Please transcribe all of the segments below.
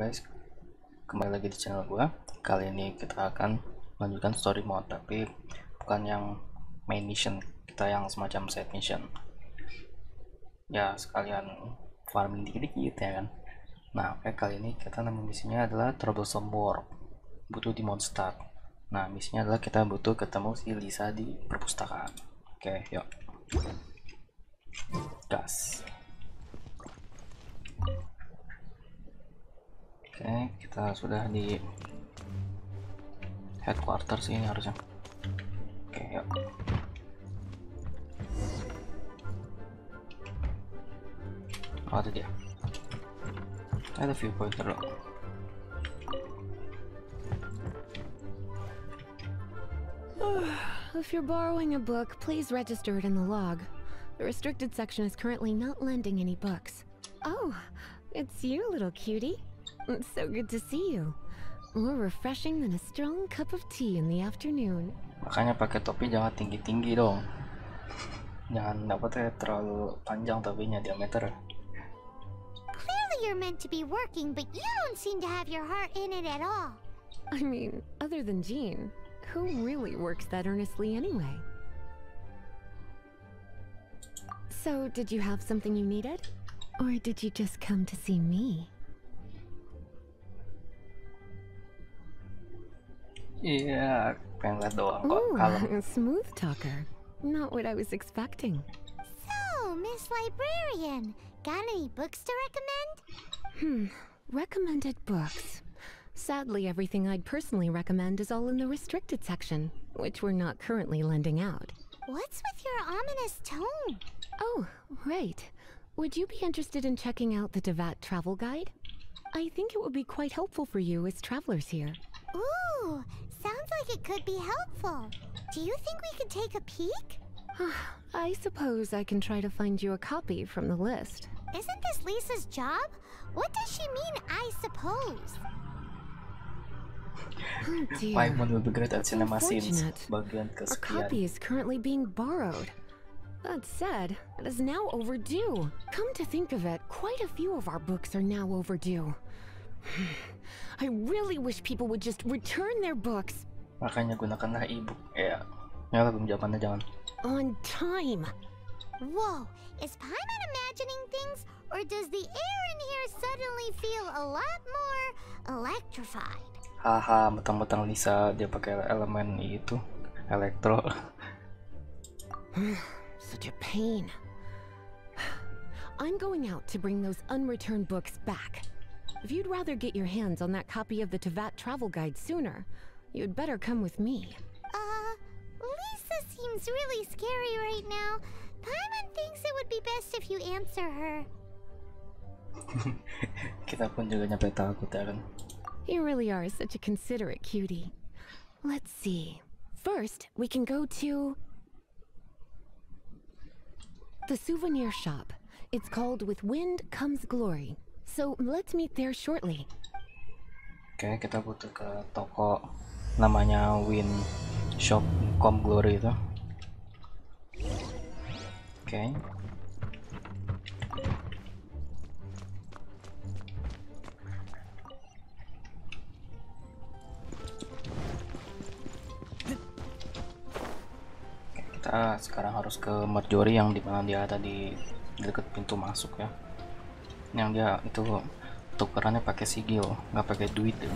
guys, kembali lagi di channel gua. Kali ini kita akan melanjutkan story mode, tapi bukan yang main mission, kita yang semacam side mission. Ya sekalian farming dikit-dikit ya kan. Nah kali ini kita nama misinya adalah troublesome work, butuh di monster. Nah misinya adalah kita butuh ketemu si Lisa di perpustakaan. Oke, yuk gas. Oke, kita sudah di headquarters ini harusnya. Oke, yuk. Oh, itu dia. Ada view pointer loh. If you're borrowing a book, please register it in the log. The restricted section is currently not lending any books. Oh, it's you, little cutie. It's so good to see you. More refreshing than a strong cup of tea in the afternoon. Makanya pakai topi jangan tinggi-tinggi dong. Jangan dapetnya terlalu panjang topinya, diameter. Clearly you're meant to be working, but you don't seem to have your heart in it at all. I mean, other than Jean, who really works that earnestly anyway? So, did you have something you needed? Or did you just come to see me? Iya, pengen lihat doang kok, kalem. Ooh, smooth talker. Not what I was expecting. So, Miss Librarian, got any books to recommend? Recommended books. Sadly, everything I'd personally recommend is all in the restricted section, which we're not currently lending out. What's with your ominous tone? Oh, right. Would you be interested in checking out the Devat travel guide? I think it would be quite helpful for you as travelers here. Ooh, sounds like it could be helpful. Do you think we could take a peek? I suppose I can try to find you a copy from the list. Isn't this Lisa's job? What does she mean, I suppose? Oh dear. Paimon will be great at cinema scenes. Unfortunate. Bagian Our kesekian. copy is currently being borrowed. That said, it is now overdue. Come to think of it, quite a few of our books are now overdue. I really wish people would just return their books Makanya gunakanlah ebook. Ya, ya belum zamannya jangan. on time. Whoa, is Paimon imagining things, or does the air in here suddenly feel a lot more electrified? Haha, mentang-mentang Lisa dia pakai elemen itu, elektro. Such a pain. I'm going out to bring those unreturned books back. If you'd rather get your hands on that copy of the Devat travel guide sooner, you'd better come with me. Lisa seems really scary right now. Paimon thinks it would be best if you answer her. Kita pun juga nyampe takut ya kan. You really are such a considerate cutie. Let's see. First, we can go to the souvenir shop. It's called With Wind Comes Glory. So let's meet there shortly. Oke, kita butuh ke toko namanya Win Shop Com Glory itu. Oke. Kita sekarang harus ke Marjorie yang dimana dia ada di dekat pintu masuk ya. Yang dia itu tukerannya pakai sigil, nggak pakai duit ya.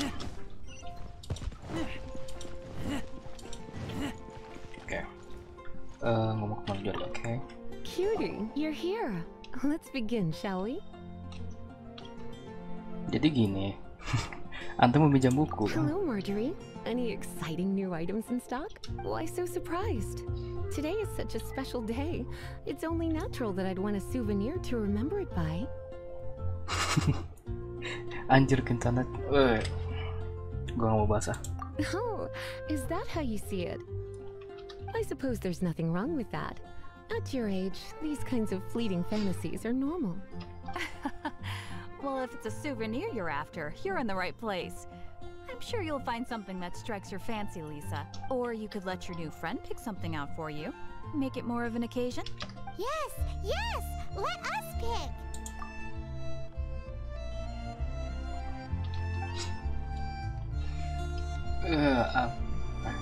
Oke. Ngomong ke Marjorie, oke. Cutie, you're here. Let's begin, shall we? Jadi gini, Antum meminjam buku. Hello, Marjorie. Any exciting new items in stock? Why so surprised? Today is such a special day. It's only natural that I'd want a souvenir to remember it by. Anjir kentana. Gua nggak mau basah. Oh, is that how you see it? I suppose there's nothing wrong with that. At your age, these kinds of fleeting fantasies are normal. Well, if it's a souvenir you're after, you're in the right place. I'm sure you'll find something that strikes your fancy, Lisa. Or you could let your new friend pick something out for you. Make it more of an occasion. Yes, yes, let us pick.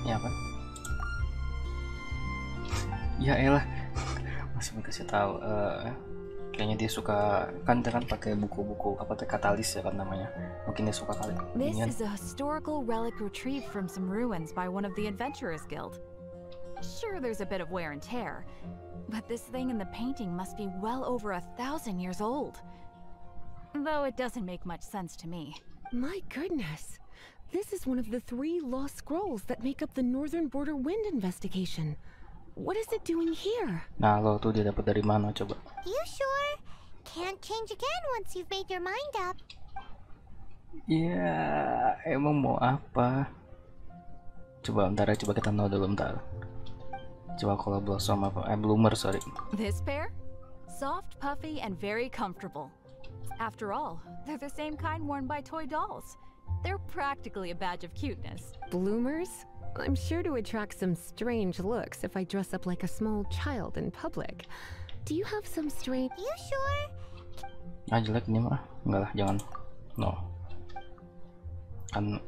Ya apa? Ya elah, masih dikasih tahu. Kayaknya dia suka, kan dia kan pakai buku-buku apa tuh, katalis ya kan namanya. Mungkin dia suka kali. This Ingin. is a historical relic retrieved from some ruins by one of the Adventurers Guild. Sure, there's a bit of wear and tear, but this thing in the painting must be well over 1,000 years old. Though it doesn't make much sense to me. My goodness. This is one of the 3 lost scrolls that make up the Northern Border Wind investigation. What is it doing here? Nah, lo tuh dia dapat dari mana coba? You sure? Can't change again once you've made your mind up. Ya, emang mau apa? Coba bentar ya, coba kita nol dulu bentar. Coba kalau blossom apa? Bloomer, sorry. This pair? Soft, puffy, and very comfortable. After all, they're the same kind worn by toy dolls. They're practically a badge of cuteness. Bloomers? I'm sure to attract some strange looks if I dress up like a small child in public. Do you have some strange... You sure? Jelek ini mah. Enggak lah, jangan. No. Kan,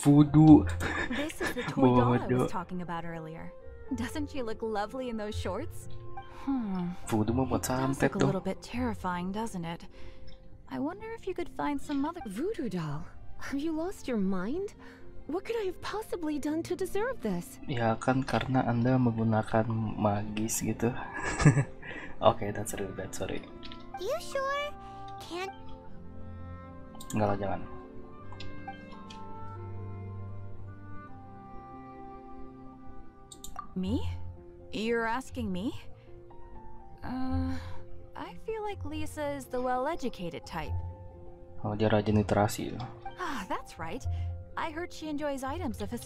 voodoo. This is the toy doll I was talking about earlier. Doesn't she look lovely in those shorts? Voodoo mah buat It does santet look a dong. little bit terrifying, doesn't it? I wonder if you could find some other... Voodoo doll? Have you lost your mind? What could I have possibly done to deserve this? Ya kan karena Anda menggunakan magis gitu. Okay, that's really bad, sorry. You sure? Can't... Enggak lah, jangan. Me? You're asking me? I feel like Lisa is the well-educated type. Oh, dia rajin literasi. Ah, that's right. I heard she enjoys items of his...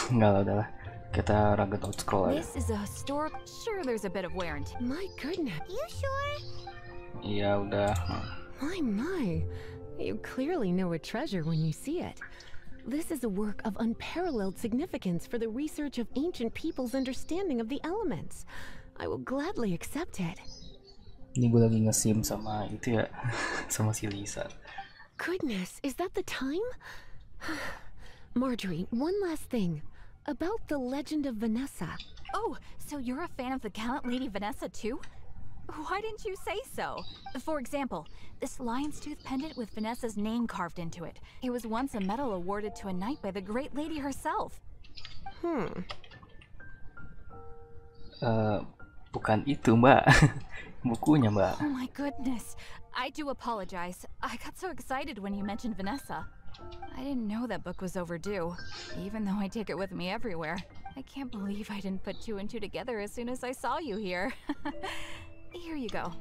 Enggak lah, udahlah. Kita rugged old school aja. This is a historic... Sure, there's a bit of wear and tear. My goodness. You sure? Iya, udah. My. You clearly know a treasure when you see it. This is a work of unparalleled significance for the research of ancient people's understanding of the elements. I will gladly accept it. Ini gue lagi nge-sim sama itu ya, sama si Lisa. Goodness, is that the time? Marjorie, one last thing. About the legend of Vanessa. Oh, so you're a fan of the gallant Lady Vanessa too? Why didn't you say so? For example, this lion's tooth pendant with Vanessa's name carved into it. It was once a medal awarded to a knight by the great lady herself. Bukan itu, Mbak. Bukunya, Mbak. Oh my goodness. I do apologize. I got so excited when you mentioned Vanessa. I didn't know that book was overdue, even though I take it with me everywhere. I can't believe I didn't put 2 and 2 together as soon as I saw you here. Here you go.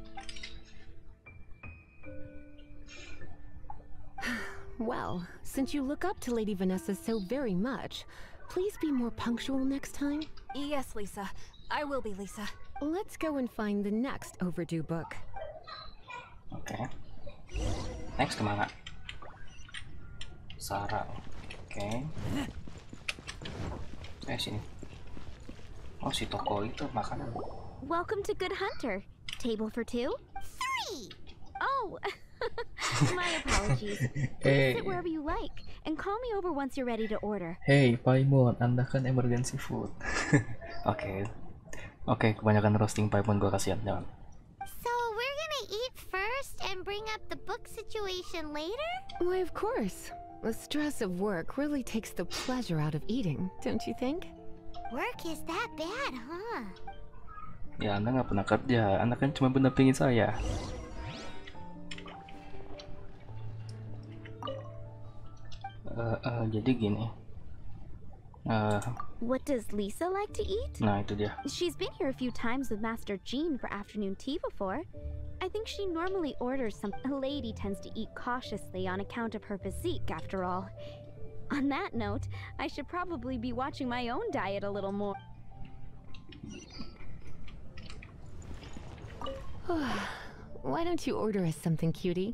Well, since you look up to Lady Vanessa so very much, please be more punctual next time. Yes, Lisa. I will be, Lisa. Let's go and find the next overdue book. Oke. Next kemana? Sarah. Oke. Sini. Oh, si toko itu makanan. Welcome to Good Hunter. Table for 2? 3! Oh, my apologies. Please sit wherever you like, and call me over once you're ready to order. Hey, Paimon, Anda kan emergency food. Oke. Oke, kebanyakan roasting Paimon, gue kasihan, jangan. So we're gonna eat first and bring up the book situation later? Why, of course. The stress of work really takes the pleasure out of eating, don't you think? Work is that bad, huh? Ya, Anda nggak pernah kerja. Anda kan cuma pendampingin saya. Jadi gini. What does Lisa like to eat? Nah, itu dia. She's been here a few times with Master Jean for afternoon tea before. I think she normally orders some. A lady tends to eat cautiously on account of her physique, after all. On that note, I should probably be watching my own diet a little more. Why don't you order us something, cutie?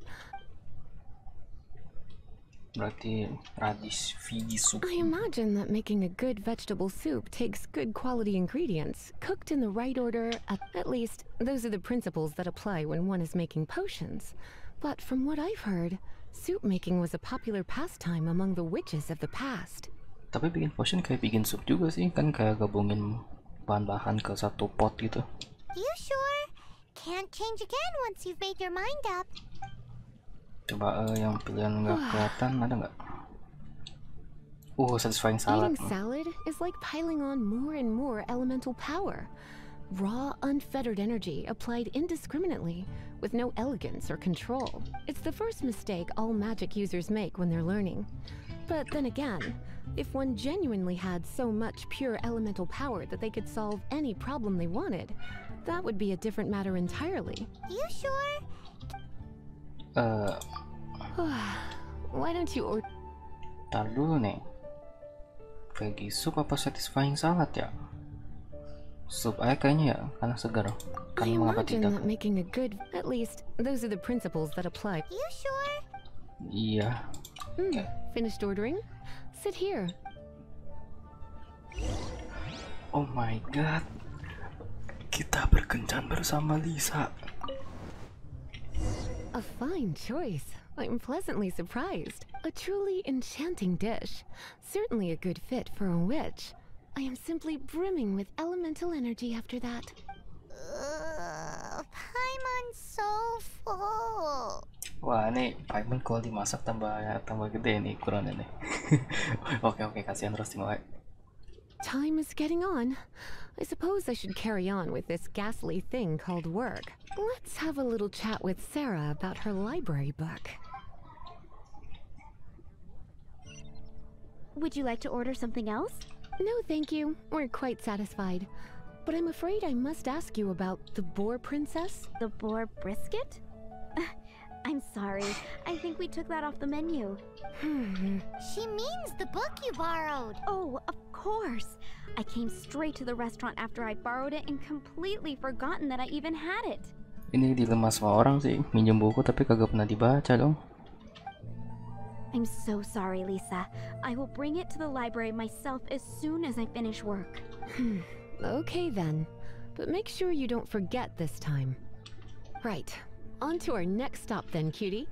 Berarti radish veggie soup. I imagine that making a good vegetable soup takes good quality ingredients, cooked in the right order. At least, those are the principles that apply when one is making potions. But from what I've heard, Soup making was a popular pastime among the witches of the past. Tapi bikin potion kayak bikin sup juga sih, kan kayak gabungin bahan-bahan ke satu pot gitu. You sure? Can't change again once you've made your mind up. Coba yang pilihan nggak kelihatan ada nggak? Satisfying salad. Eating salad is like piling on more and more elemental power. Raw, unfettered energy applied indiscriminately, with no elegance or control. It's the first mistake all magic users make when they're learning. But then again, if one genuinely had so much pure elemental power that they could solve any problem they wanted, that would be a different matter entirely. You sure? Why don't you order? Tar dulu nih. Veggie soup apa satisfying salad ya? Sup aja kayaknya ya, karena segar. Kan I mengapa imagine tidak? that making a good, at least those are the principles that apply. You sure? Iya. Finished ordering? Sit here. Oh my god. Kita berkencan bersama Lisa. A fine choice. I'm pleasantly surprised. A truly enchanting dish. Certainly a good fit for a witch. I am simply brimming with elemental energy after that. Paimon's so full. Wah, ini Paimon kalau dimasak tambah gede nih ukurannya nih. Oke, kasihan roasting wae. Time is getting on. I suppose I should carry on with this ghastly thing called work. Let's have a little chat with Sarah about her library book. Would you like to order something else? No, thank you. We're quite satisfied. But I'm afraid I must ask you about the boar princess. The boar brisket? I'm sorry. I think we took that off the menu. She means the book you borrowed. Oh, of course. I came straight to the restaurant after I borrowed it and completely forgotten that I even had it. Ini dilema semua orang sih, minjem buku tapi kagak pernah dibaca dong. I'm so sorry, Lisa. I will bring it to the library myself as soon as I finish work. Okay then. But make sure you don't forget this time. Right. On to our next stop then, cutie.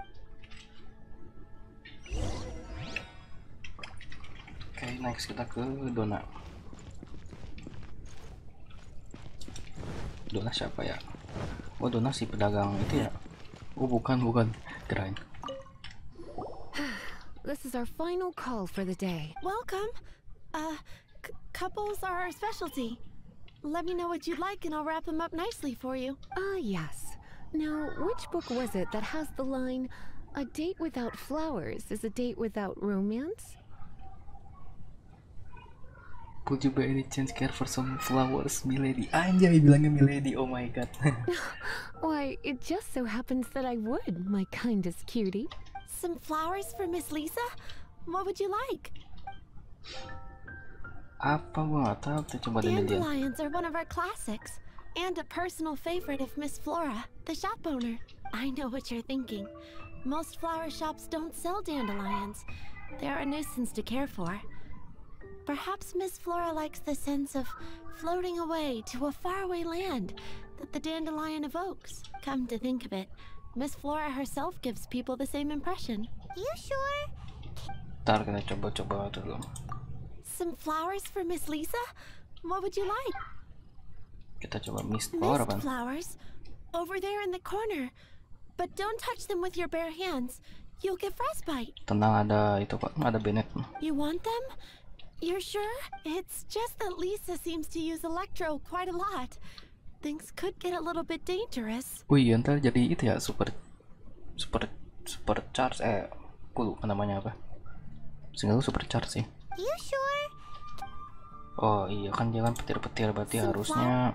Oke, next kita ke Dona. Dona siapa ya? Oh, Dona si pedagang itu ya? Oh, bukan. Kirain. This is our final call for the day. Welcome. Couples are our specialty. Let me know what you'd like and I'll wrap them up nicely for you. Yes. Now, which book was it that has the line, "A date without flowers is a date without romance"? Would you by any chance care for some flowers, milady? Anjay, bilangnya milady. Oh my god. Why, it just so happens that I would, my kindest cutie. Some flowers for Miss Lisa? What would you like? Apa gua nggak tahu tuh, coba deh dia. Dandelions are one of our classics. And a personal favorite of Miss Flora, the shop owner. I know what you're thinking. Most flower shops don't sell dandelions. They're a nuisance to care for. Perhaps Miss Flora likes the sense of floating away to a faraway land that the dandelion evokes. Come to think of it, Miss Flora herself gives people the same impression. You sure? Ntar kita coba dulu. Some flowers for Miss Lisa? What would you like? Kita coba mist flower Mist apa? flowers. Over there in the corner. But don't touch them with your bare hands. You'll get frostbite. Tenang, ada itu kok, ada Bennett. You want them? You're sure? It's just that Lisa seems to use Electro quite a lot. Things could get a little bit dangerous. Oh iya, ntar jadi itu ya, super charge. Aku lupa namanya apa. Sehingga lu super charge sih. You sure? Oh iya, kan dia kan petir-petir, berarti harusnya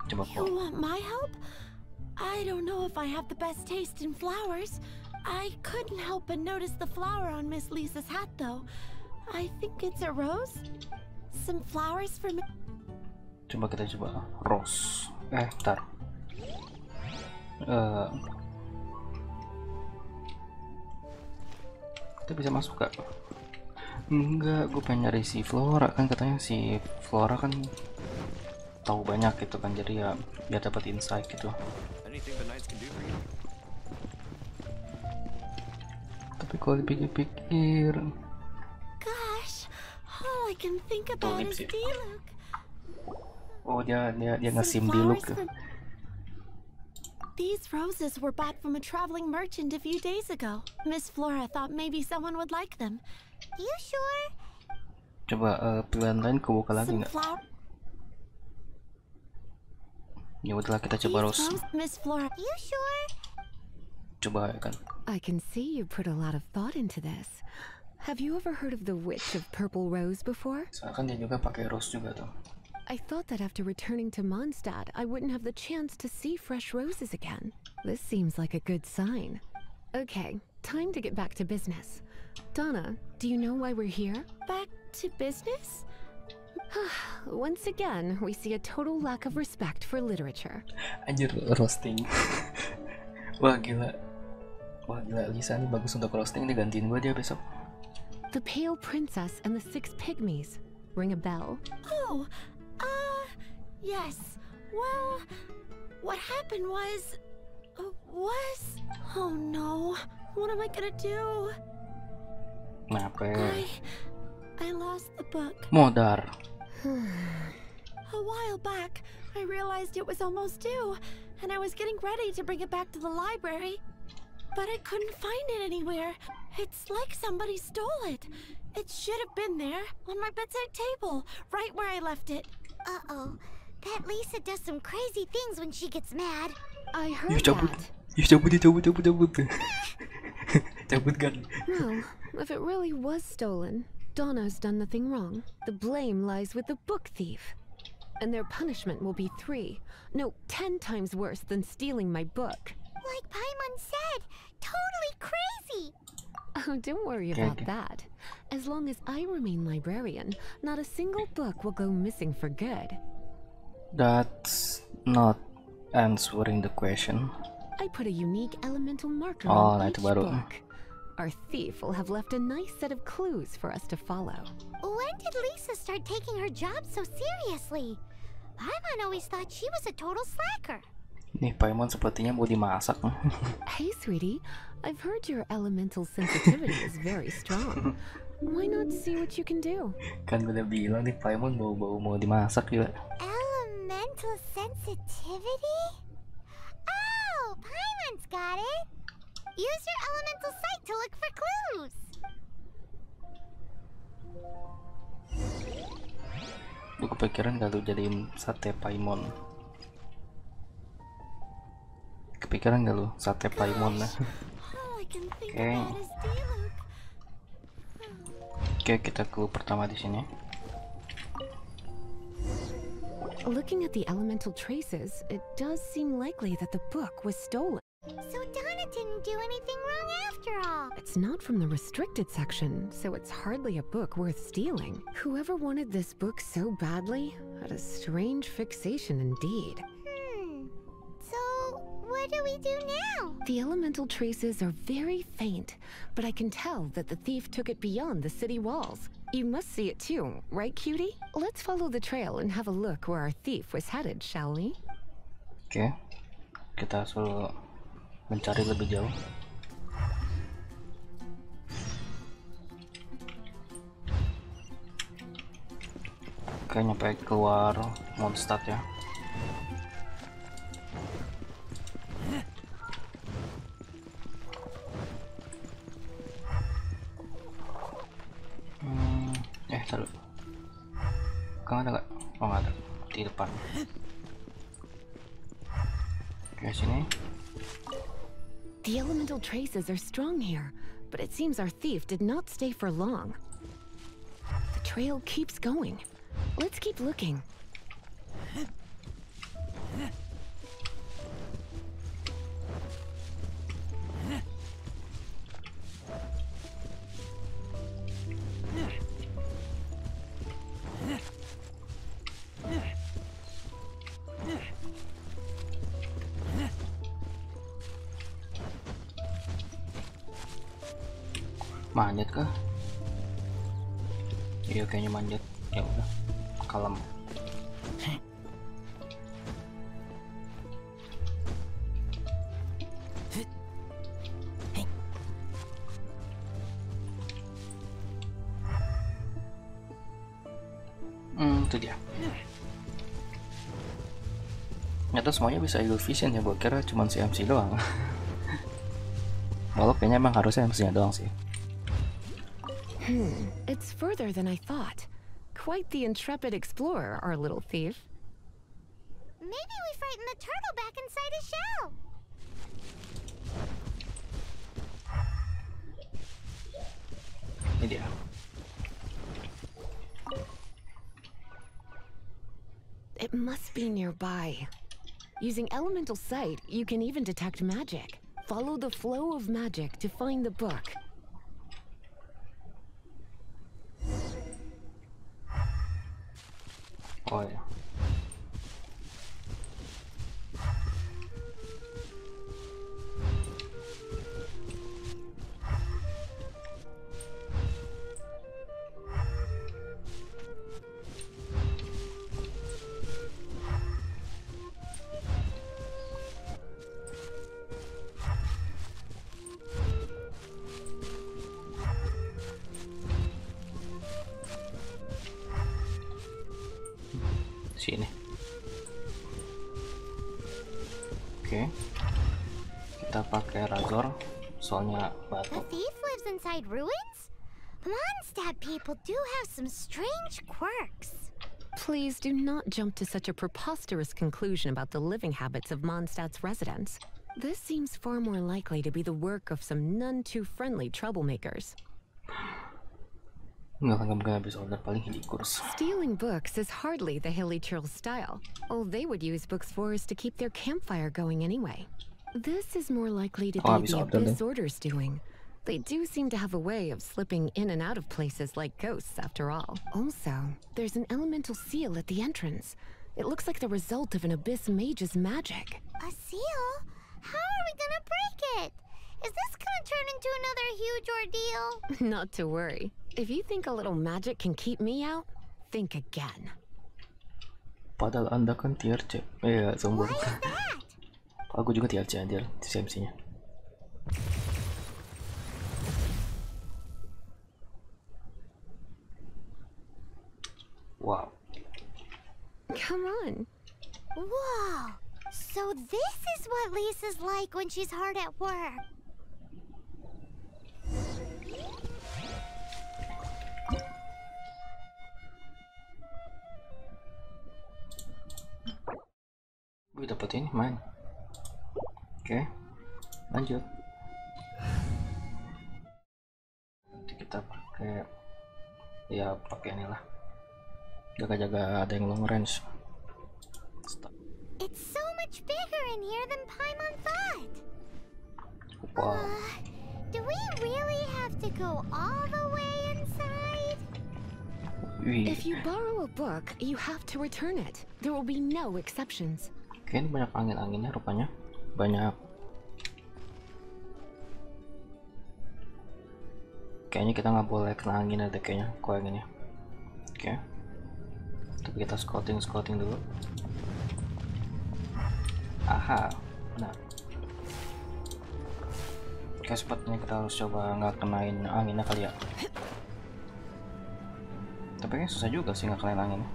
coba You want my help? I don't know if I have the best taste in flowers. I couldn't help but notice the flower on Miss Lisa's hat though. I think it's a rose? Some flowers for me. Coba kita coba rose. Bentar. Kita bisa masuk gak? Enggak, gue pengen nyari si Flora, kan katanya si Flora kan tahu banyak gitu kan, jadi ya biar dapat insight gitu. kalau dipikir-pikir. Gosh, all I can think about is sih. Diluc. Oh dia Some nge-sim Diluc. flowers from- These roses were bought from a traveling merchant a few days ago. Miss Flora thought maybe someone would like them. You sure? Coba pilihan lain kebuka lagi Some nggak? flower. Ya udahlah kita These coba rose. Miss Flora. You sure? Coba ya kan. I can see you put a lot of thought into this. Have you ever heard of the Witch of Purple Rose before? Soalnya kan dia juga pakai rose juga tuh. I thought that after returning to Mondstadt, I wouldn't have the chance to see fresh roses again. This seems like a good sign. Okay, time to get back to business. Donna, do you know why we're here? Back to business? Once again, we see a total lack of respect for literature. Anjir, roasting. Wah gila. Wah gila, Lisa nih bagus untuk roasting, digantiin gua dia besok. The Pale Princess and the Six Pygmies. Ring a bell? Oh, yes. Well, what happened was... Oh no, what am I gonna do? Kenapa? I lost the book. Modar. A while back, I realized it was almost due, and I was getting ready to bring it back to the library. But I couldn't find it anywhere. It's like somebody stole it. It should have been there, on my bedside table, right where I left it. Uh-oh. That Lisa does some crazy things when she gets mad. I heard You cabut. that. You cabut. Cabut kan. Well, if it really was stolen, Donna's done nothing wrong. The blame lies with the book thief. And their punishment will be 10 times worse than stealing my book. Like Paimon said, totally crazy. Oh, don't worry about that. As long as I remain librarian, not a single book will go missing for good. That's not answering the question. I put a unique elemental marker Oh, on itu each baru. book. Our thief will have left a nice set of clues for us to follow. When did Lisa start taking her job so seriously? Paimon always thought she was a total slacker. Nih, Paimon sepertinya mau dimasak. Hey, sweetie, I've heard your elemental sensitivity is very strong. Why not see what you can do? Kan gue udah bilang nih, Paimon bau-bau mau dimasak gila. Elemental sensitivity? Oh, Paimon's got it. Use your elemental sight to look for clues. Gue kepikiran gak lu jadiin sate Paimon. Kepikiran gak lu sate Paimon lah. All I can think Okay. about is Diluc. Oke, kita clue pertama di sini. Looking at the elemental traces, it does seem likely that the book was stolen. So Donna didn't do anything wrong after all. It's not from the restricted section, so it's hardly a book worth stealing. Whoever wanted this book so badly had a strange fixation indeed. So what do we do now? The elemental traces are very faint, but I can tell that the thief took it beyond the city walls. You must see it too, right, cutie? Let's follow the trail and have a look where our thief was headed, shall we? Oke, kita suruh mencari lebih jauh. Oke, nyampe keluar Mondstadt ya. Taruh. Kan ada nggak? Oh nggak ada. Di depan. Oke, sini. The elemental traces are strong here, but it seems our thief did not stay for long. The trail keeps going. Let's keep looking. Manjat kah? Iya kayaknya manjat. Ya udah, kalem. Itu dia. Ternyata semuanya bisa Eagle Vision ya, gue kira cuma si MC doang. Walau kayaknya emang harusnya MC-nya doang sih. It's further than I thought. Quite the intrepid explorer, our little thief. Maybe we frightened the turtle back inside his shell. Ini dia. It must be nearby. Using elemental sight, you can even detect magic. Follow the flow of magic to find the book. Oh ya. Sini. Oke. Kita pakai razor soalnya The batu. thief lives inside ruins? Mondstadt people do have some strange quirks. Please do not jump to such a preposterous conclusion about the living habits of Mondstadt's residents. This seems far more likely to be the work of some none too friendly troublemakers. Nggak mungkin habis order, paling hilly kurs. Stealing books is hardly the Hilly Churls style. All they would use books for is to keep their campfire going anyway. This is more likely to be the Abyss Order's doing. They do seem to have a way of slipping in and out of places like ghosts, after all. Also, there's an elemental seal at the entrance. It looks like the result of an Abyss mage's magic. A seal? How are we gonna break it? Is this gonna turn into another huge ordeal? Not to worry. If you think a little magic can keep me out, think again. Padahal Anda kan tier C. Iya, sombong. Why is that? Aku juga tier C aja di CMC-nya. Wow. Come on. Whoa! So this is what Lisa's like when she's hard at work. Gue dapet ini main. Oke, lanjut. Nanti kita pakai, ya pakai inilah. Jaga-jaga ada yang long range. Stop. It's so much bigger in here than Paimon thought. Wow. Do we really have to go all the way inside? Wih, If you borrow a book, you have to return it. There will be no exceptions. kayaknya banyak angin-anginnya rupanya. Banyak. Kayaknya kita nggak boleh kena angin ada kayaknya, kok anginnya. Oke. Tapi kita scouting dulu. Aha, benar. Oke, sepertinya kita harus coba nggak kenain anginnya kali ya. Tapi kayaknya susah juga sih nggak kenain anginnya.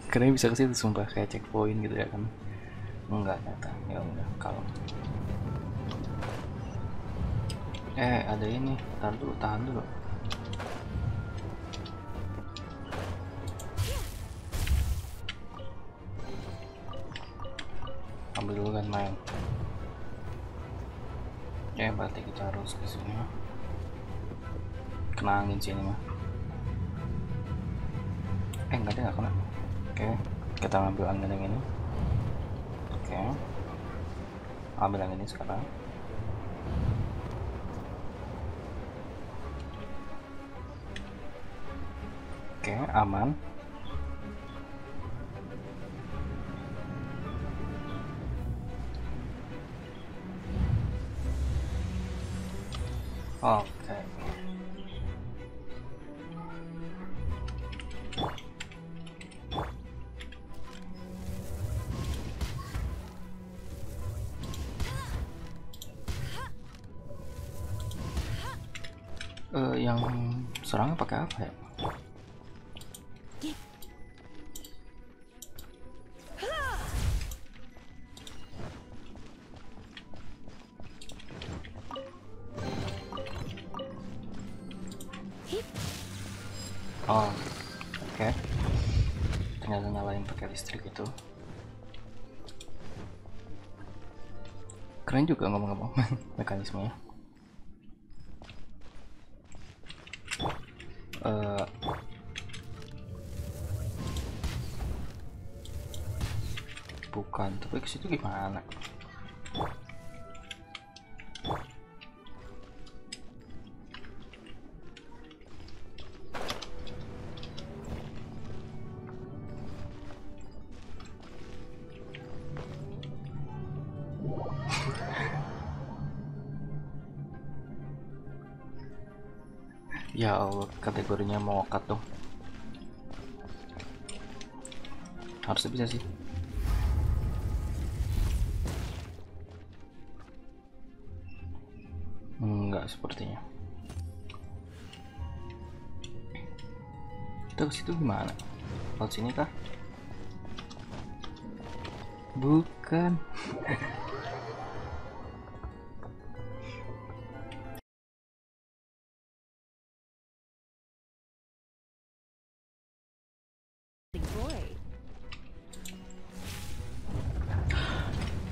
Kirain bisa ke situ, sumpah kayak checkpoint gitu ya kan. Enggak ternyata. Ya udah, kalau ada ini, tahan dulu. Ambil dulu kan main. Ya berarti kita harus ke sini. Kena angin sini mah. Enggak deh, nggak kena. Oke, kita ngambil angin yang ini. Oke, ambil yang ini sekarang. Oke, aman. Oke. Yang serangnya pakai apa ya? Oh, oke. Ternyata nyalain pakai listrik itu. Keren juga ngomong-ngomong mekanismenya. Bukan, tapi ke situ gimana? Ya Allah, kategorinya mau cut dong. Harusnya bisa sih. Enggak sepertinya. Terus situ gimana? Laut sini kah? Bukan.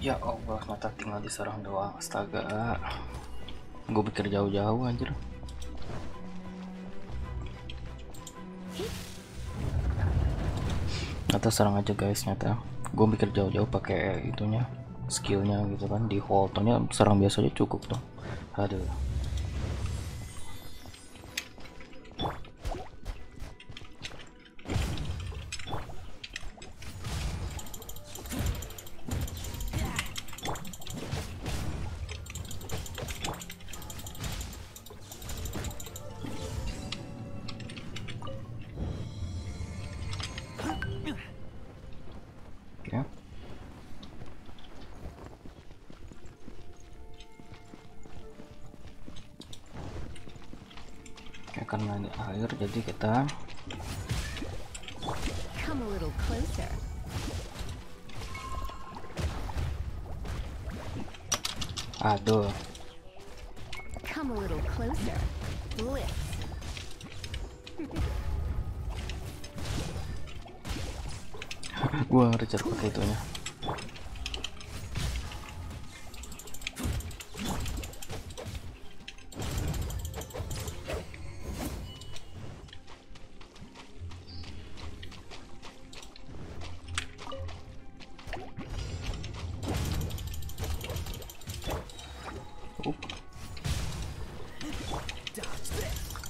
Ya Allah, mata tinggal diserang doang. Astaga. Gue pikir jauh-jauh anjir. Nyata serang aja guys, nyata. Gue pikir jauh-jauh pakai itunya, skillnya gitu kan. Di hold, ternyata serang biasa aja cukup tuh. Aduh. Karena di air jadi kita Come a little closer. aduh. Come a little closer. Lift. Gua ngerecer pakai itunya.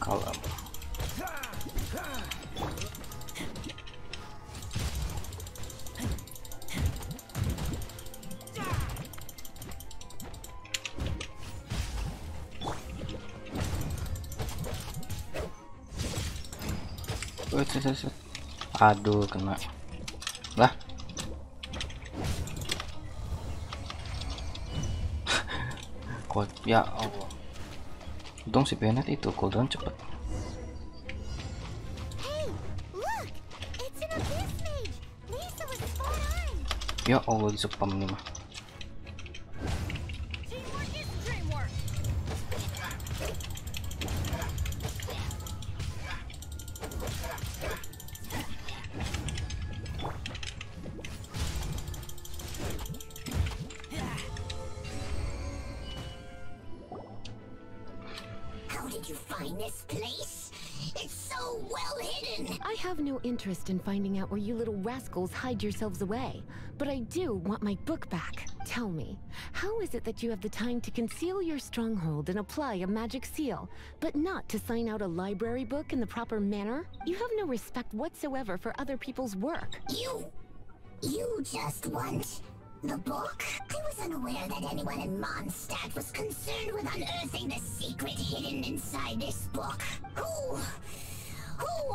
Kalem. Aduh, kena lah. Kuat ya Allah. Untung si Bennett itu cooldown cepet. Hey, look! It's an abyss mage! Lisa was spot on! Ya Allah, di spam nih mah. Teamwork is dreamwork! How did you find this place? It's so well hidden! I have no interest in finding out where you little rascals hide yourselves away, but I do want my book back. Tell me, how is it that you have the time to conceal your stronghold and apply a magic seal, but not to sign out a library book in the proper manner? You have no respect whatsoever for other people's work. You just want the book? I was unaware that anyone in Mondstadt was concerned with unearthing the secret hidden inside this book. Who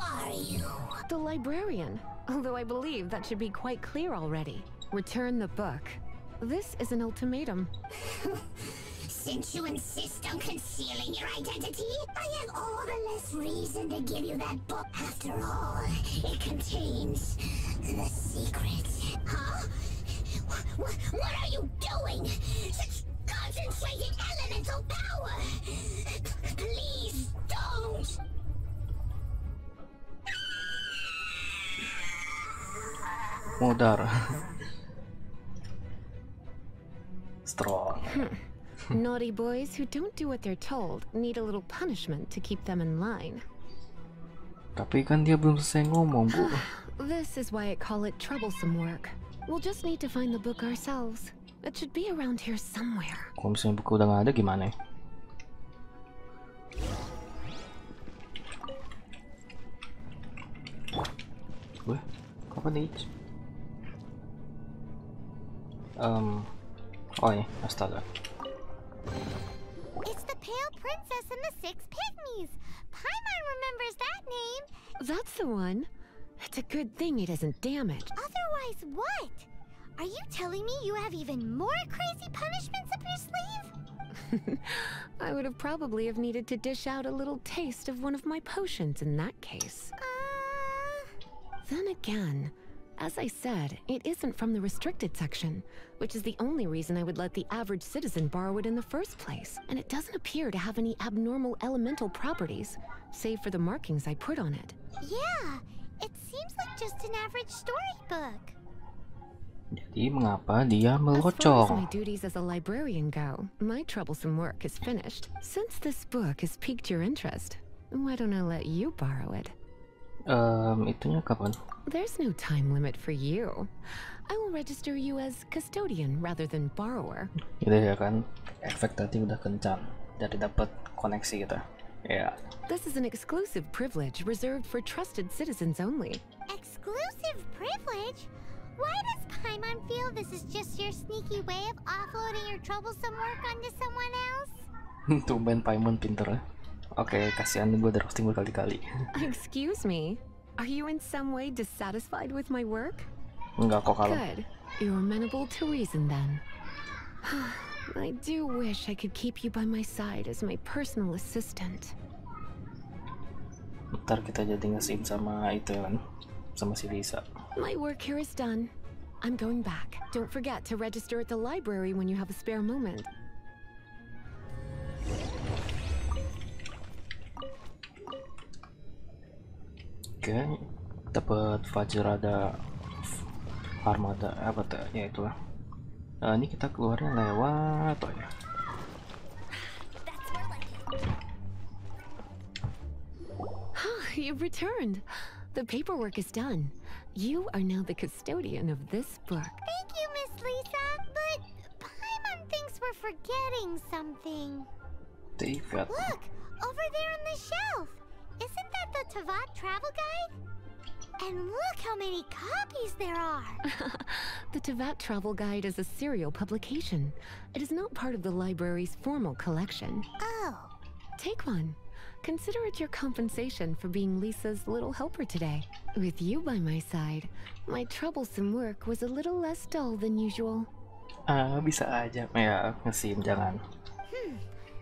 are you? The librarian, although I believe that should be quite clear already. Return the book. This is an ultimatum. Since you insist on concealing your identity, I have all the less reason to give you that book. After all, it contains the secret. Huh? What are you doing? Such concentrated elemental power! Please don't! Modar. Strong. Naughty boys who don't do what they're told need a little punishment to keep them in line. Tapi kan dia belum selesai ngomong, Bu. This is why I call it troublesome work. We'll just need to find the book ourselves. It should be around here somewhere. Kalau misalnya buku udah nggak ada gimana ya? Wah, kapan nih? Oh ya, astaga. It's the Pale Princess and the Six Pygmies. Paimon remembers that name. That's the one. It's a good thing it isn't damaged. Otherwise, what? Are you telling me you have even more crazy punishments up your sleeve? I would have probably have needed to dish out a little taste of one of my potions in that case. Then again, as I said, it isn't from the restricted section, which is the only reason I would let the average citizen borrow it in the first place. And it doesn't appear to have any abnormal elemental properties, save for the markings I put on it. Yeah, it seems like just an average storybook. Jadi mengapa dia As far as my melocong? duties as a librarian go, my troublesome work is finished. Since this book has piqued your interest, why don't I let you borrow it? Itunya kapan? There's no time limit for you. I will register you as custodian rather than borrower. Itu ya kan, efek tadi udah kencang, jadi dapat koneksi kita. Ya. This is an exclusive privilege reserved for trusted citizens only. Exclusive privilege? Why does Paimon feel this is just your sneaky way of offloading your troublesome work onto someone else? Tumben Paimon pinter ya. Oke, kasihan gue udah roasting berkali-kali. Excuse me, are you in some way dissatisfied with my work? Enggak kok kalau. Good. You're amenable to reason then. I do wish I could keep you by my side as my personal assistant. Ntar kita jadi nge-sim sama itu ya kan, sama si Lisa. My work here is done. I'm going back. Don't forget to register at the library when you have a spare moment. Oke, dapat Vajrada Armada apa tuh? Ya itulah. Ini kita keluarnya lewat apa ya? You've returned. The paperwork is done. You are now the custodian of this book. Thank you, Miss Lisa, but Paimon thinks we're forgetting something. David. Look, over there on the shelf. Isn't that the Tavat travel guide? And look how many copies there are. The Tavat Travel Guide is a serial publication. It is not part of the library's formal collection. Oh. Take one. Consider it your compensation for being Lisa's little helper today. With you by my side, my troublesome work was a little less dull than usual. Bisa aja. Ya, nge-sim jangan.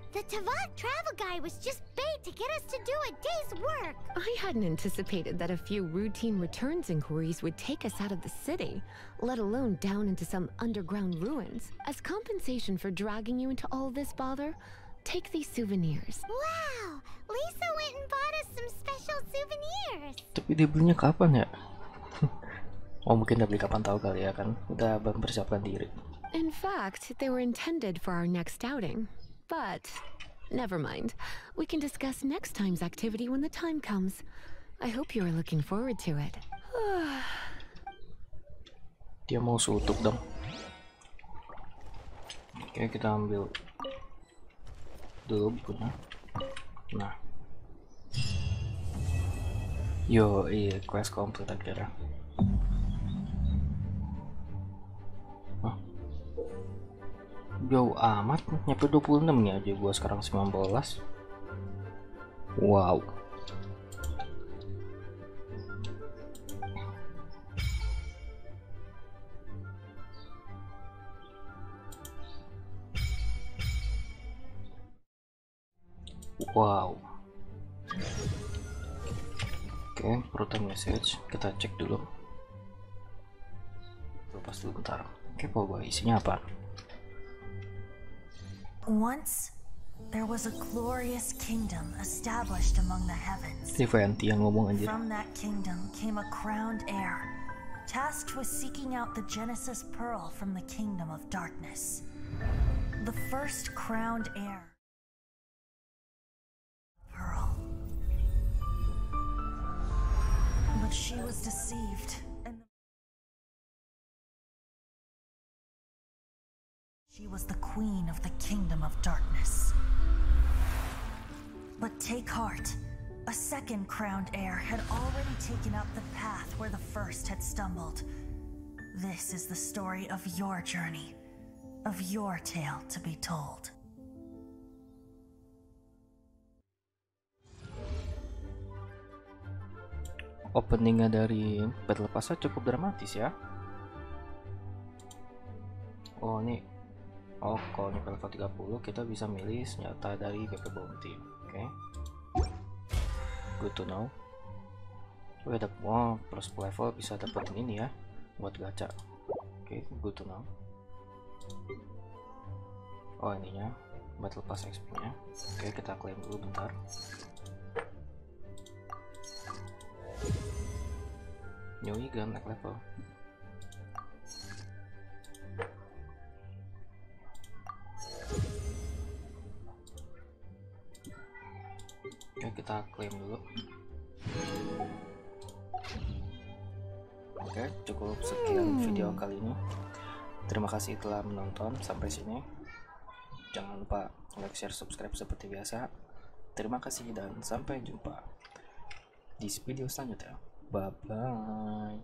The Tavat travel guide was just bait to get us to do a day's work. I hadn't anticipated that a few routine returns inquiries would take us out of the city, let alone down into some underground ruins. As compensation for dragging you into all this bother, take these souvenirs. Wow, Lisa went and bought us some special souvenirs. Tapi dia belinya kapan ya? Oh mungkin udah beli kapan tahu kali ya kan? Udah mempersiapkan diri. In fact, they were intended for our next outing. But never mind. We can discuss next time's activity when the time comes. I hope you are looking forward to it. Dia mau sutup dong. Oke, kita ambil dulu bukunya. Nah. Yo, iya, quest complete akhirnya. Jauh amat, nyampe 26 nih aja gua sekarang 19. Wow. Wow. Oke, brutal message. Kita cek dulu. Lepas dulu bentar. Kepo gua, isinya apa? Once, there was a glorious kingdom established among the heavens. Tivanti yang ngomong anjir. From that kingdom came a crowned heir, tasked with seeking out the Genesis Pearl from the kingdom of darkness. The first crowned heir. Pearl. But she was deceived, and she was the queen of the kingdom of darkness. But take heart. A second crowned heir had already taken up the path where the first had stumbled. This is the story of your journey, of your tale to be told. Openingnya dari Battle Pass cukup dramatis ya. Oh ini, oh kalau ini level 30 kita bisa milih senjata dari BP Bounty. Oke. Good to know. Oh ada, wow, plus level bisa dapetin ini ya buat gacha. Oke, good to know. Oh ininya Battle Pass XP nya. Oke, kita klaim dulu bentar. New gun naik level. Oke, kita klaim dulu. Oke, cukup sekian video kali ini. Terima kasih telah menonton sampai sini. Jangan lupa like, share, subscribe seperti biasa. Terima kasih dan sampai jumpa di video selanjutnya. Bye bye.